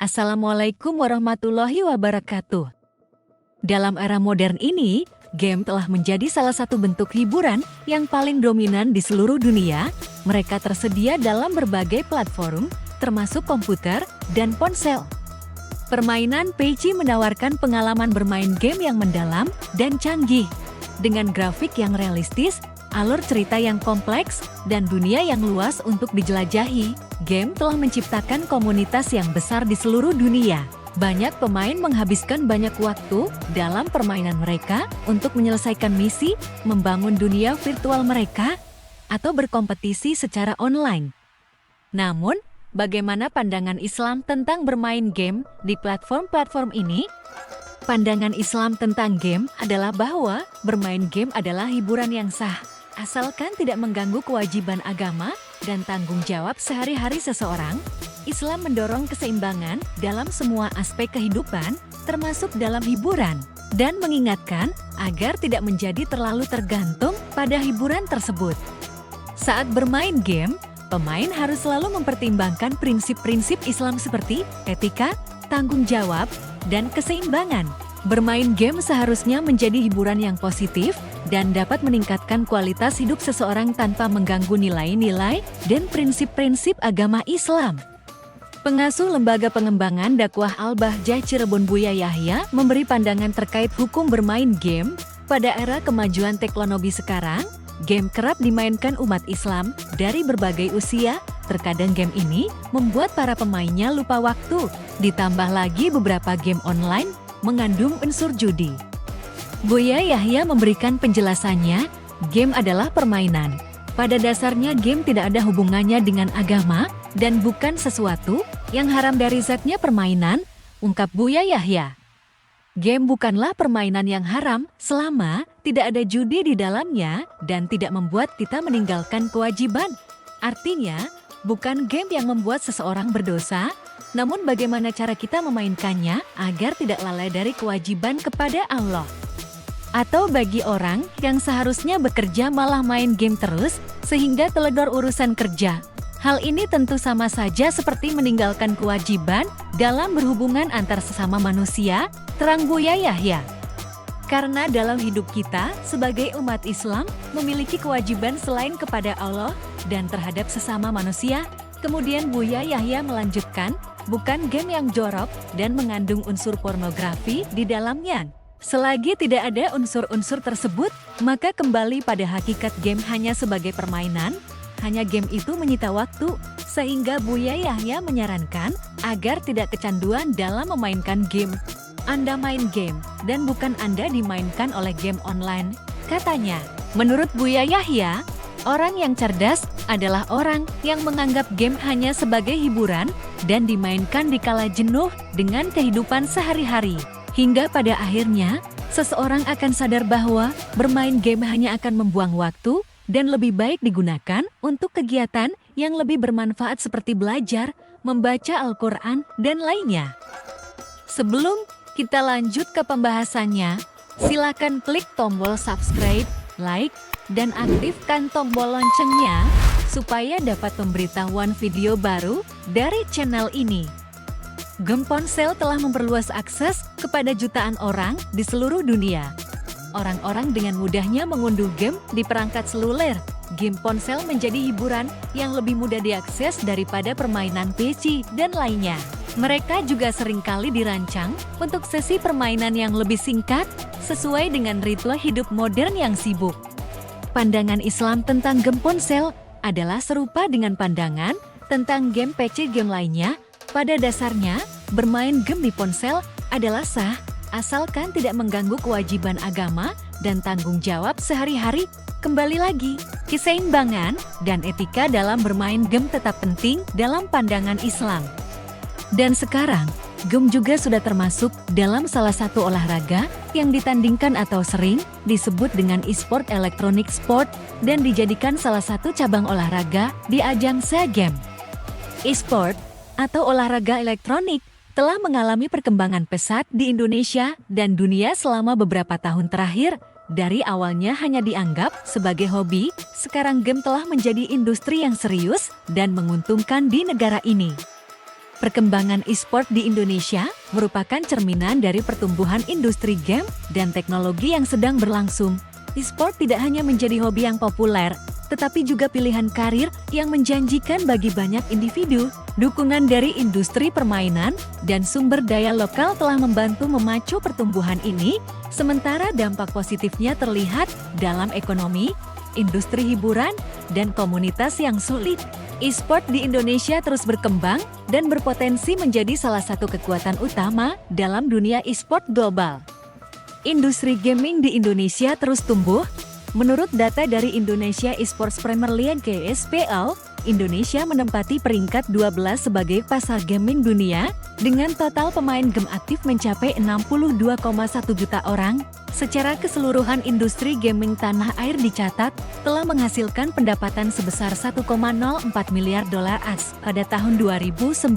Assalamualaikum warahmatullahi wabarakatuh. Dalam era modern ini, game telah menjadi salah satu bentuk hiburan yang paling dominan di seluruh dunia. Mereka tersedia dalam berbagai platform, termasuk komputer dan ponsel. Permainan PC menawarkan pengalaman bermain game yang mendalam dan canggih. Dengan grafik yang realistis, alur cerita yang kompleks, dan dunia yang luas untuk dijelajahi, game telah menciptakan komunitas yang besar di seluruh dunia. Banyak pemain menghabiskan banyak waktu dalam permainan mereka untuk menyelesaikan misi, membangun dunia virtual mereka, atau berkompetisi secara online. Namun, bagaimana pandangan Islam tentang bermain game di platform-platform ini? Pandangan Islam tentang game adalah bahwa bermain game adalah hiburan yang sah, asalkan tidak mengganggu kewajiban agama dan tanggung jawab sehari-hari seseorang. Islam mendorong keseimbangan dalam semua aspek kehidupan, termasuk dalam hiburan, dan mengingatkan agar tidak menjadi terlalu tergantung pada hiburan tersebut. Saat bermain game, pemain harus selalu mempertimbangkan prinsip-prinsip Islam seperti etika, tanggung jawab, dan keseimbangan. Bermain game seharusnya menjadi hiburan yang positif dan dapat meningkatkan kualitas hidup seseorang tanpa mengganggu nilai-nilai dan prinsip-prinsip agama Islam. Pengasuh Lembaga Pengembangan Dakwah Al-Bahjah Cirebon Buya Yahya memberi pandangan terkait hukum bermain game. Pada era kemajuan teknologi sekarang, game kerap dimainkan umat Islam dari berbagai usia. Terkadang game ini membuat para pemainnya lupa waktu. Ditambah lagi beberapa game online mengandung unsur judi. Buya Yahya memberikan penjelasannya, game adalah permainan. Pada dasarnya game tidak ada hubungannya dengan agama dan bukan sesuatu yang haram dari zatnya permainan, ungkap Buya Yahya. Game bukanlah permainan yang haram selama tidak ada judi di dalamnya dan tidak membuat kita meninggalkan kewajiban. Artinya, bukan game yang membuat seseorang berdosa, namun bagaimana cara kita memainkannya agar tidak lalai dari kewajiban kepada Allah. Atau bagi orang yang seharusnya bekerja malah main game terus sehingga teledor urusan kerja. Hal ini tentu sama saja seperti meninggalkan kewajiban dalam berhubungan antar sesama manusia, terang Buya Yahya. Karena dalam hidup kita sebagai umat Islam memiliki kewajiban selain kepada Allah dan terhadap sesama manusia. Kemudian Buya Yahya melanjutkan, bukan game yang jorok dan mengandung unsur pornografi di dalamnya. Selagi tidak ada unsur-unsur tersebut, maka kembali pada hakikat game hanya sebagai permainan. Hanya game itu menyita waktu, sehingga Buya Yahya menyarankan agar tidak kecanduan dalam memainkan game. Anda main game, dan bukan Anda dimainkan oleh game online, katanya. Menurut Buya Yahya, orang yang cerdas adalah orang yang menganggap game hanya sebagai hiburan dan dimainkan dikala jenuh dengan kehidupan sehari-hari. Hingga pada akhirnya, seseorang akan sadar bahwa bermain game hanya akan membuang waktu dan lebih baik digunakan untuk kegiatan yang lebih bermanfaat seperti belajar, membaca Al-Quran, dan lainnya. Sebelum kita lanjut ke pembahasannya, silakan klik tombol subscribe, like, dan aktifkan tombol loncengnya supaya dapat pemberitahuan video baru dari channel ini. Game ponsel telah memperluas akses kepada jutaan orang di seluruh dunia. Orang-orang dengan mudahnya mengunduh game di perangkat seluler. Game ponsel menjadi hiburan yang lebih mudah diakses daripada permainan PC dan lainnya. Mereka juga seringkali dirancang untuk sesi permainan yang lebih singkat, sesuai dengan ritme hidup modern yang sibuk. Pandangan Islam tentang game ponsel adalah serupa dengan pandangan tentang game PC game lainnya. Pada dasarnya, bermain game di ponsel adalah sah, asalkan tidak mengganggu kewajiban agama dan tanggung jawab sehari-hari. Kembali lagi, keseimbangan dan etika dalam bermain game tetap penting dalam pandangan Islam. Dan sekarang, game juga sudah termasuk dalam salah satu olahraga yang ditandingkan atau sering disebut dengan e-sport elektronik sport dan dijadikan salah satu cabang olahraga di ajang SEA Games. E-sport atau olahraga elektronik telah mengalami perkembangan pesat di Indonesia dan dunia selama beberapa tahun terakhir. Dari awalnya hanya dianggap sebagai hobi, sekarang game telah menjadi industri yang serius dan menguntungkan di negara ini. Perkembangan e-sport di Indonesia merupakan cerminan dari pertumbuhan industri game dan teknologi yang sedang berlangsung. E-sport tidak hanya menjadi hobi yang populer, tetapi juga pilihan karir yang menjanjikan bagi banyak individu. Dukungan dari industri permainan dan sumber daya lokal telah membantu memacu pertumbuhan ini, sementara dampak positifnya terlihat dalam ekonomi, industri hiburan, dan komunitas yang sulit. E-sport di Indonesia terus berkembang dan berpotensi menjadi salah satu kekuatan utama dalam dunia e-sport global. Industri gaming di Indonesia terus tumbuh. Menurut data dari Indonesia Esports Premier League (ESPL), Indonesia menempati peringkat 12 sebagai pasar gaming dunia dengan total pemain game aktif mencapai 62,1 juta orang. Secara keseluruhan industri gaming tanah air dicatat telah menghasilkan pendapatan sebesar 1,04 miliar dolar AS pada tahun 2019.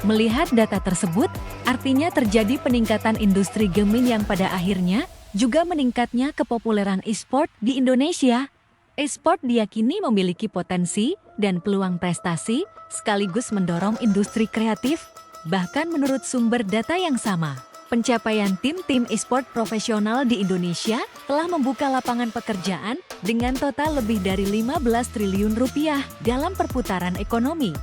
Melihat data tersebut, artinya terjadi peningkatan industri gaming yang pada akhirnya juga meningkatnya kepopuleran e-sport di Indonesia. E-sport diyakini memiliki potensi dan peluang prestasi sekaligus mendorong industri kreatif. Bahkan menurut sumber data yang sama, pencapaian tim-tim e-sport profesional di Indonesia telah membuka lapangan pekerjaan dengan total lebih dari 15 triliun rupiah dalam perputaran ekonomi.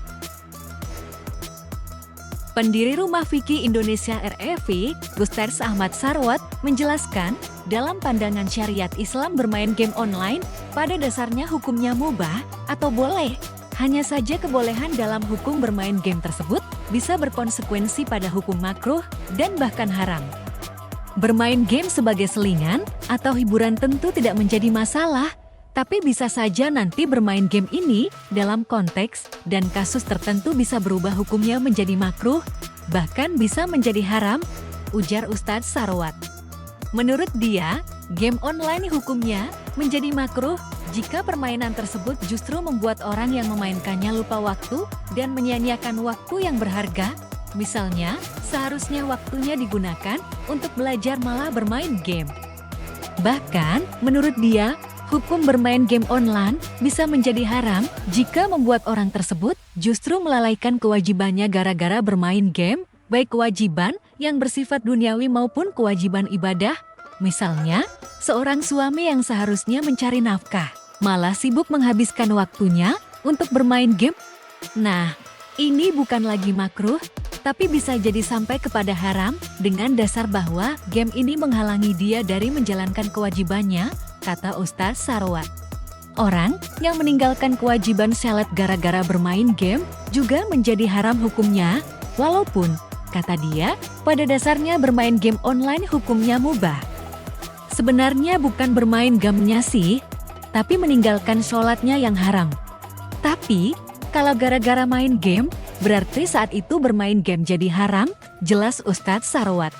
Pendiri Rumah Fikih Indonesia RFI, Ustadz Ahmad Sarwat, menjelaskan, dalam pandangan syariat Islam bermain game online, pada dasarnya hukumnya mubah atau boleh. Hanya saja kebolehan dalam hukum bermain game tersebut bisa berkonsekuensi pada hukum makruh dan bahkan haram. Bermain game sebagai selingan atau hiburan tentu tidak menjadi masalah, tapi bisa saja nanti bermain game ini dalam konteks dan kasus tertentu bisa berubah hukumnya menjadi makruh, bahkan bisa menjadi haram, ujar Ustadz Sarwat. Menurut dia, game online hukumnya menjadi makruh jika permainan tersebut justru membuat orang yang memainkannya lupa waktu dan menyia-nyiakan waktu yang berharga. Misalnya, seharusnya waktunya digunakan untuk belajar malah bermain game. Bahkan, menurut dia, hukum bermain game online bisa menjadi haram jika membuat orang tersebut justru melalaikan kewajibannya gara-gara bermain game, baik kewajiban yang bersifat duniawi maupun kewajiban ibadah. Misalnya, seorang suami yang seharusnya mencari nafkah, malah sibuk menghabiskan waktunya untuk bermain game. Nah, ini bukan lagi makruh, tapi bisa jadi sampai kepada haram dengan dasar bahwa game ini menghalangi dia dari menjalankan kewajibannya, kata Ustadz Sarwat. Orang yang meninggalkan kewajiban salat gara-gara bermain game juga menjadi haram hukumnya, walaupun, kata dia, pada dasarnya bermain game online hukumnya mubah. Sebenarnya bukan bermain gamenya sih, tapi meninggalkan sholatnya yang haram. Tapi, kalau gara-gara main game, berarti saat itu bermain game jadi haram, jelas Ustadz Sarwat.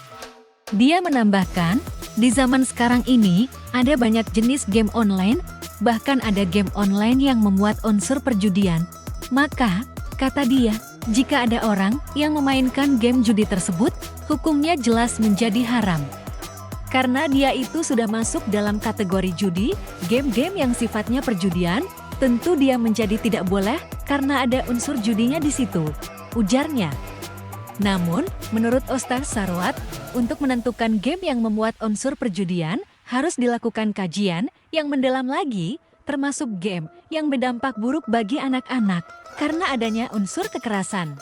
Dia menambahkan, di zaman sekarang ini, ada banyak jenis game online, bahkan ada game online yang memuat unsur perjudian. Maka, kata dia, jika ada orang yang memainkan game judi tersebut, hukumnya jelas menjadi haram. Karena dia itu sudah masuk dalam kategori judi, game-game yang sifatnya perjudian, tentu dia menjadi tidak boleh karena ada unsur judinya di situ, ujarnya. Namun, menurut Ustadz Sarwat, untuk menentukan game yang memuat unsur perjudian, harus dilakukan kajian yang mendalam lagi, termasuk game yang berdampak buruk bagi anak-anak karena adanya unsur kekerasan.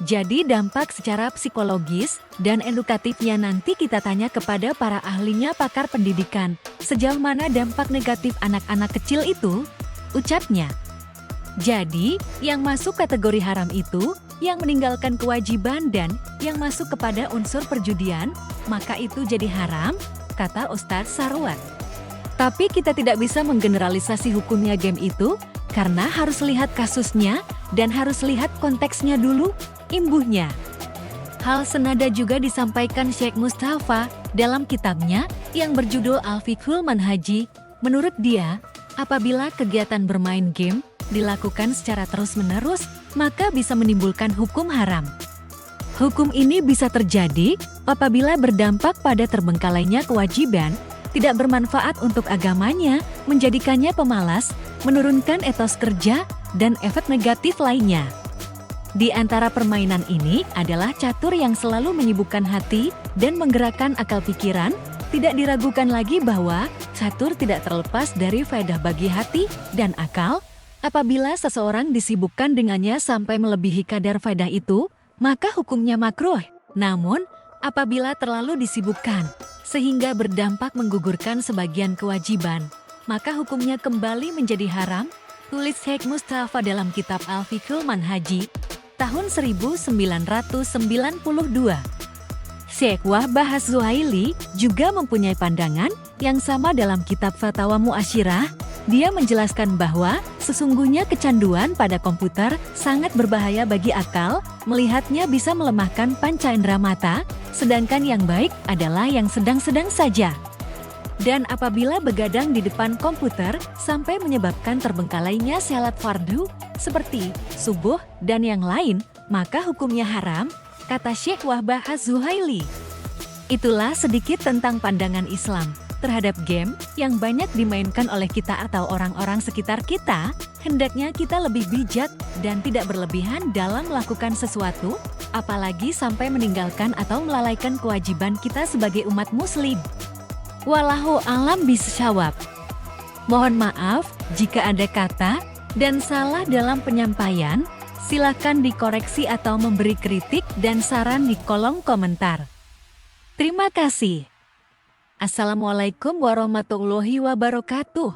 Jadi dampak secara psikologis dan edukatifnya nanti kita tanya kepada para ahlinya pakar pendidikan, sejauh mana dampak negatif anak-anak kecil itu, ucapnya. Jadi, yang masuk kategori haram itu, yang meninggalkan kewajiban dan yang masuk kepada unsur perjudian, maka itu jadi haram, kata Ustadz Sarwat. Tapi kita tidak bisa menggeneralisasi hukumnya game itu, karena harus lihat kasusnya dan harus lihat konteksnya dulu, imbuhnya. Hal senada juga disampaikan Syekh Mustafa dalam kitabnya yang berjudul Al-Fiqhul Manhaji. Menurut dia, apabila kegiatan bermain game dilakukan secara terus-menerus, maka bisa menimbulkan hukum haram. Hukum ini bisa terjadi apabila berdampak pada terbengkalainya kewajiban, tidak bermanfaat untuk agamanya, menjadikannya pemalas, menurunkan etos kerja, dan efek negatif lainnya. Di antara permainan ini adalah catur yang selalu menyibukkan hati dan menggerakkan akal pikiran. Tidak diragukan lagi bahwa catur tidak terlepas dari faedah bagi hati dan akal. Apabila seseorang disibukkan dengannya sampai melebihi kadar faedah itu, maka hukumnya makruh. Namun, apabila terlalu disibukkan sehingga berdampak menggugurkan sebagian kewajiban, maka hukumnya kembali menjadi haram. Tulis Syekh Mustafa dalam kitab Al-Fiqhul Manhaji tahun 1992. Syekh Wahbah Az-Zuhaili juga mempunyai pandangan yang sama dalam kitab Fatawa Mu'asyirah. Dia menjelaskan bahwa sesungguhnya kecanduan pada komputer sangat berbahaya bagi akal, melihatnya bisa melemahkan panca indera mata, sedangkan yang baik adalah yang sedang-sedang saja. Dan apabila begadang di depan komputer sampai menyebabkan terbengkalainya salat fardu, seperti subuh dan yang lain, maka hukumnya haram, kata Syekh Wahbah Az-Zuhaili. Itulah sedikit tentang pandangan Islam terhadap game yang banyak dimainkan oleh kita atau orang-orang sekitar kita. Hendaknya kita lebih bijak dan tidak berlebihan dalam melakukan sesuatu, apalagi sampai meninggalkan atau melalaikan kewajiban kita sebagai umat muslim. Wallahu a'lam bishawab. Mohon maaf jika ada kata dan salah dalam penyampaian. Silakan dikoreksi atau memberi kritik dan saran di kolom komentar. Terima kasih. Assalamualaikum warahmatullahi wabarakatuh.